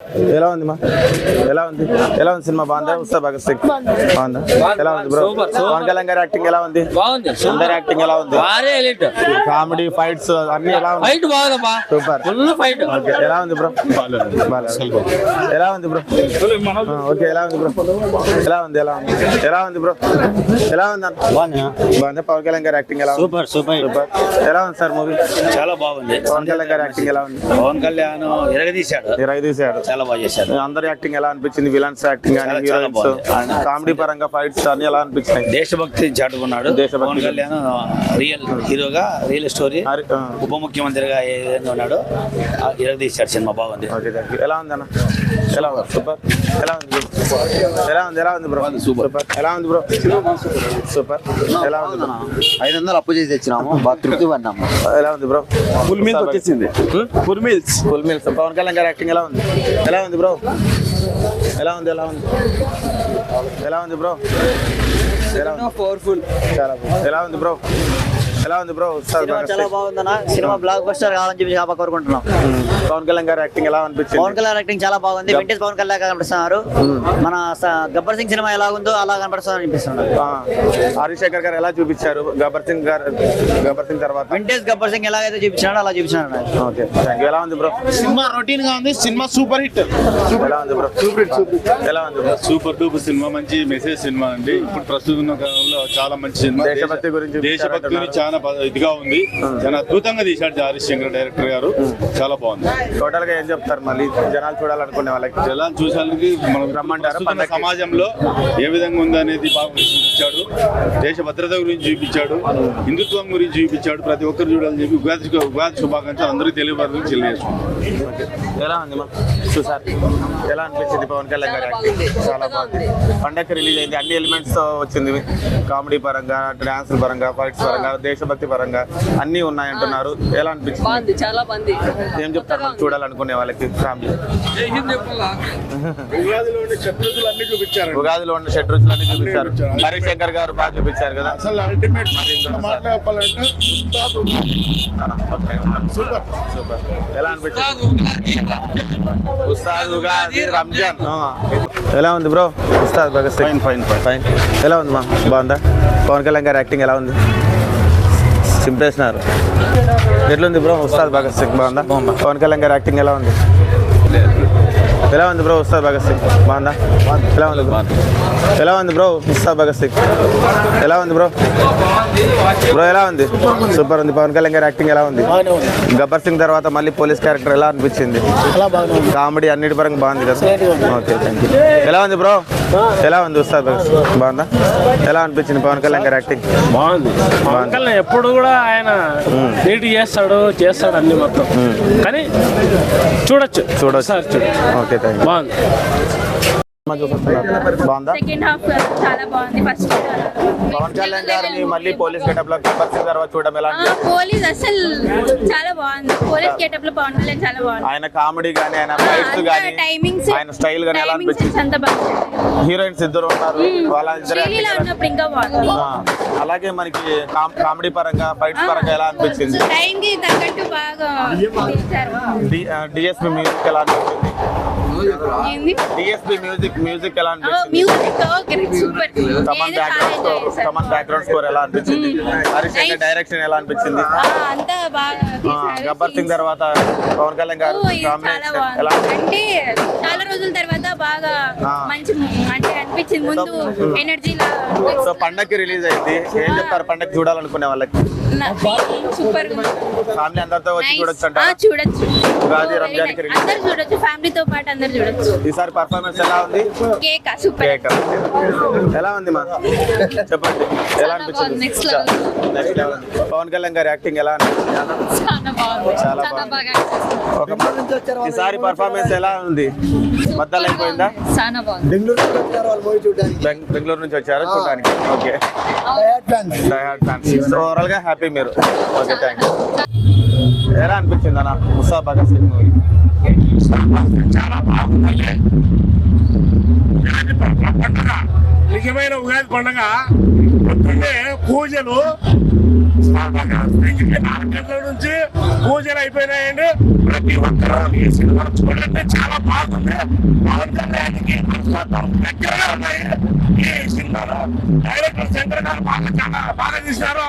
ఎలా ఉంది మా ఎలా ఉంది సినిమా బాగుందా? ఉస్తా భగత్ సింగ్ బాగుందా? ఎలా ఉంది బ్రో? పవన్ కళ్యాణ్ గారి యాక్టింగ్ ఎలా ఉంది? బాగుంది. అందరి యాక్టింగ్ ఎలా ఉంది? కామెడీ ఫైట్స్ అన్ని ఎలా ఉంది? ఫైట్ బాగుందమ్మా, సూపర్ ఫుల్ ఫైట్. ఓకే ఎలా ఉంది బ్రో? ఎలా ఉంది బ్రో? ఓకే ఎలా ఉంది బ్రో? ఎలా ఉంది బ్రో? ఎలా ఉంది బాగుందా? పవన్ కళ్యాణ్ గారి యాక్టింగ్ ఎలా ఉంది? Super super super. ఎలా ఉంది సార్ మూవీ? చాలా బాగుంది. పవన్ కళ్యాణ్ గారి యాక్టింగ్ ఎలా ఉంది? పవన్ కళ్యాణ్ ఎరగదీశాడు, చాలా బాగా చేశాడు. అందరి యాక్టింగ్ ఎలా అనిపించింది? విలన్స్ యాక్టింగ్ కానీ హీరోయిన్స్ కామెడీ పరంగా ఫైట్స్ అన్ని ఎలా అనిపించాయి? దేశభక్తి చాటుకున్నాడు పవన్ కళ్యాణ్. రియల్ హీరోగా, రియల్ స్టోరీ, ఉప ముఖ్యమంత్రిగా ఏ విధంగా ఉన్నాడు ఎరగదీశాడు. సినిమా బాగుంది. ఎలా ఉంది అన్న? ఎలా ఉంది? సూపర్. ఎలా ఉంది బ్రో? సూపర్. ఎలా ఉంది బ్రో? సూపర్. ఎలా ఉంది? 500 అప్పు చేసి తెచ్చినాము, బాగా తృప్తి పడినాము. ఎలా ఉంది బ్రో? ఫుల్ మీల్స్ వచ్చేసింది. Full meals. పవన్ కళ్యాణ్ గారి యాక్టింగ్ ఎలా ఉంది? ఎలా ఉంది బ్రో? ఎలా ఉంది బ్రో? పవర్ఫుల్. చాలా ఎలా ఉంది బ్రో? చాలా బాగుందన్న. సినిమా బ్లాక్ బస్టర్ కావాలని చెప్పి కోరుకుంటున్నాం. పవన్ కళ్యాణ్ గారి యాక్టింగ్ ఎలా అనిపించింది? పవన్ కళ్యాణ్ యాక్టింగ్ చాలా బాగుంది. వెంటేజ్ పవన్ కళ్యాణ్ కనిపిస్తున్నారు. మన గబ్బర్ సింగ్ సినిమా ఎలా ఉందో అలా కనిపిస్తుంది అనిపిస్తున్నారు. హరిశేఖర్ గారు ఎలా చూపించారు గబ్బర్ సింగ్ తర్వాత? వెంటేజ్ గబ్బర్ సింగ్ ఎలాగైతే చూపించాడో అలా చూపించాడు. Okay thank you. ఎలా ఉంది బ్రో? సినిమా రొటీన్ గా ఉంది. Cinema super hit. ఎలా ఉంది బ్రో? ఎలా ఉంది బ్రో? సూపర్ డూపర్ సినిమా, మంచి మెసేజ్ సినిమా అండి. ఇప్పుడు ప్రస్తుతం ఉన్న కాలంలో చాలా మంచి సినిమా. దేశభక్తి గురించి చాలా ఇదిగా ఉంది. చాలా అద్భుతంగా తీశాడు హరిశంకర్ డైరెక్టర్ గారు. చాలా బాగుంది. టోటల్ గా ఏం చెప్తారు మళ్ళీ జనాలు చూడాలనుకునే వాళ్ళకి? జనాలు చూసానికి మనం రమ్మంటారా? సమాజంలో ఏ విధంగా ఉందనేది బాగా చూపించాడు. దేశ భద్రత గురించి చూపించాడు, హిందుత్వం గురించి చూపించాడు. ప్రతి ఒక్కరు చూడాలని చెప్పి ఉగాది శుభాకాంక్షలు అందరికీ తెలియపరచడం తెలియజేసుకున్నాం. ఎలా ఉంది చూసారు? ఎలా అనిపించింది పవన్ కళ్యాణ్ గారి యాక్టింగ్? చాలా బాగుంది. పండగ రిలీజ్ అయింది, అన్ని ఎలిమెంట్స్ తో వచ్చింది. కామెడీ పరంగా, డాన్స్ పరంగా, ఫైట్స్ పరంగా, దేశభక్తి పరంగా అన్ని ఉన్నాయంటున్నారు. ఎలా అనిపించింది? చాలా బాగుంది. ఏం చెప్తారు చూడాలనుకునే వాళ్ళకి? ఫ్యామిలీ ఉగాదిలో ఉన్న షడ్రుచులన్నీ చూపించారు. హరిశంకర్ గారు బాగా చూపించారు కదా. అసలు అల్టిమేట్ మాట చెప్పాలంటే సూపర్. ఎలా అనిపించింది? ఉస్తాద్ ఉగాది రంజాన్ ఎలా ఉంది బ్రో? ఉస్తాద్ భగత్ సింగ్ ఫైన్. ఎలా ఉంది మా? బాగుందా? పవన్ కళ్యాణ్ గారి యాక్టింగ్ ఎలా ఉంది? చింపేసినారు. ఎట్లుంది బ్రో ఉస్తాద్ భగత్ సింగ్? బాగుందా? పవన్ కళ్యాణ్ గారి యాక్టింగ్ ఎలా ఉంది? ఎలా ఉంది బ్రో ఉస్తాద్ భగత్ సింగ్? బాగుందా? ఎలా ఉంది బ్రో ఉస్తాద్ భగత్ సింగ్? ఎలా ఉంది బ్రో? ఎలా ఉంది? సూపర్ ఉంది. పవన్ కళ్యాణ్ గారి యాక్టింగ్ ఎలా ఉంది? గబ్బర్ సింగ్ తర్వాత మళ్ళీ పోలీస్ క్యారెక్టర్ ఎలా అనిపించింది? కామెడీ అన్నిటి పరంగా బాగుంది కదా. Okay thank you. ఎలా ఉంది బ్రో? ఎలా ఉంది ఉస్తాద్ భగత్ సింగ్? బాగుందా? ఎలా అనిపించింది పవన్ కళ్యాణ్ గారి యాక్టింగ్? బాగుంది. పవన్ కళ్యాణ్ ఎప్పుడు కూడా ఆయన నీట్ చేస్తాడు అన్ని మొత్తం. కానీ చూడొచ్చు. Okay thank you. బాగుంది. బాగుందా? సెకండ్ హాఫ్ చాలా బాగుంది. ఫస్ట్ పవన్ కళ్యాణ్ గారిని మళ్ళీ పోలీస్ గెటప్ లో గబ్బర్ సింగ్ తర్వాత చూడడం ఎలా? పోలీస్ అసలు చాలా బాగుంది. పోలీస్ గెటప్ లో పవన్ కళ్యాణ్ చాలా బాగుంది. ఆయన కామెడీ గానీ, ఆయన ఫైట్స్ గానీ, టైమింగ్స్, ఆయన స్టైల్ గానీ ఎలా అనిపించింది? అంత బాగుంది. హీరోయిన్స్ ఇద్దరు ఉన్నారు, వాళ్ళ శ్రీలీల ఉన్నప్పుడు ఇంకా బాగుంది. అలాగే మనకి కామెడీ పరంగా, ఫైట్స్ పరంగా ఎలా అనిపించింది? టైం కి తగ్గట్టు బాగా డిఎస్పీ మ్యూజిక్ ఎలా అనిపించింది? ఏంది డిఎస్పీ మ్యూజిక్ ఎలా అనిపించింది? Music okay super. Thaman background score ఎలా అనిపించింది? హరిశంకర్ డైరెక్షన్ ఎలా అనిపించింది? అంతా బాగా. గబ్బర్ సింగ్ తర్వాత పవన్ కళ్యాణ్ గారు చాలా బాగుంది. అంటే చాలా రోజుల తర్వాత బాగా మంచి అంటే అనిపించింది. ముందు ఎనర్జీ సో పండగకి రిలీజ్ అయింది, ఏం చెప్తారు పండగ చూడాలనుకునే వాళ్ళకి? సూపర్. ఫ్యామిలీ అందరితో వచ్చి చూడొచ్చు అంటారా? చూడొచ్చు. ఉగాది రంజాన్ కి రిలీజ్ అందరు చూడొచ్చు, ఫ్యామిలీతో పాటు అందరు చూడొచ్చు. ఈసారి పర్ఫార్మెన్స్ ఎలా ఉంది? Cake super. ఎలా ఉంది మా? చెప్పండి ఎలా అనిపించింది? Next level. పవన్ కళ్యాణ్ గారి యాక్టింగ్ ఎలా అనిపించింది? చాలా బాగుంది. ఈసారి పర్ఫార్మెన్స్ ఎలా ఉంది? బద్దలైపోయిందా? చాలా బాగుంది. బెంగళూరు నుంచి వచ్చారు చూడడానికి. ఓకే ఓవరాల్ గా హ్యాపీ మీరు? Okay thank you. ఎలా అనిపించింది అన్న ఉస్తాద్ భగత్ సింగ్ మూవీ? చాలా బాగుందండి. నిజమైన ఉగాది పండుగ పొద్దున్నే పూజలు 4 గంటల నుంచి పూజలు అయిపోయినాయండి. ప్రతి ఒక్కరూ ఈ సినిమా చూడండి, చాలా బాగుంది. పవన్ కళ్యాణ్కి దగ్గరగా ఉన్నాయి ఈ సినిమాలో. డైరెక్టర్ శంకర్ గారు చాలా బాగా తీశారు.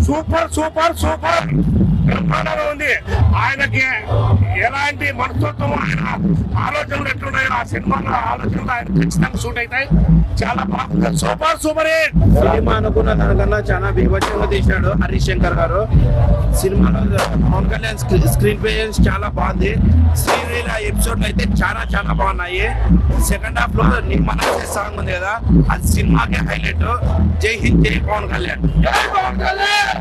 సూపర్ సూపర్ సూపర్ బ్రహ్మాండంగా ఉంది. ఆయనకి ఎలాంటి మనస్తత్వం, ఆయన ఆలోచనలు ఎట్లున్నాయో ఆ సినిమాలో ఆలోచనలు ఆయన ఖచ్చితంగా సూట్ అవుతాయి. చాలా బాగుంది. Super super hit. సినిమా అనుకున్న దానికన్నా చాలా బీభత్సంగా తీశాడు హరీష్ శంకర్ గారు. సినిమాలో పవన్ కళ్యాణ్ స్క్రీన్ ప్రెజెన్స్ చాలా బాగుంది. శ్రీలీల ఎపిసోడ్లు అయితే చాలా చాలా బాగున్నాయి. సెకండ్ హాఫ్ లో మన సాంగ్ ఉంది కదా, అది సినిమాకి హైలైట్. జై హింద్, జై పవన్ కళ్యాణ్. జై పవన్ కళ్యాణ్.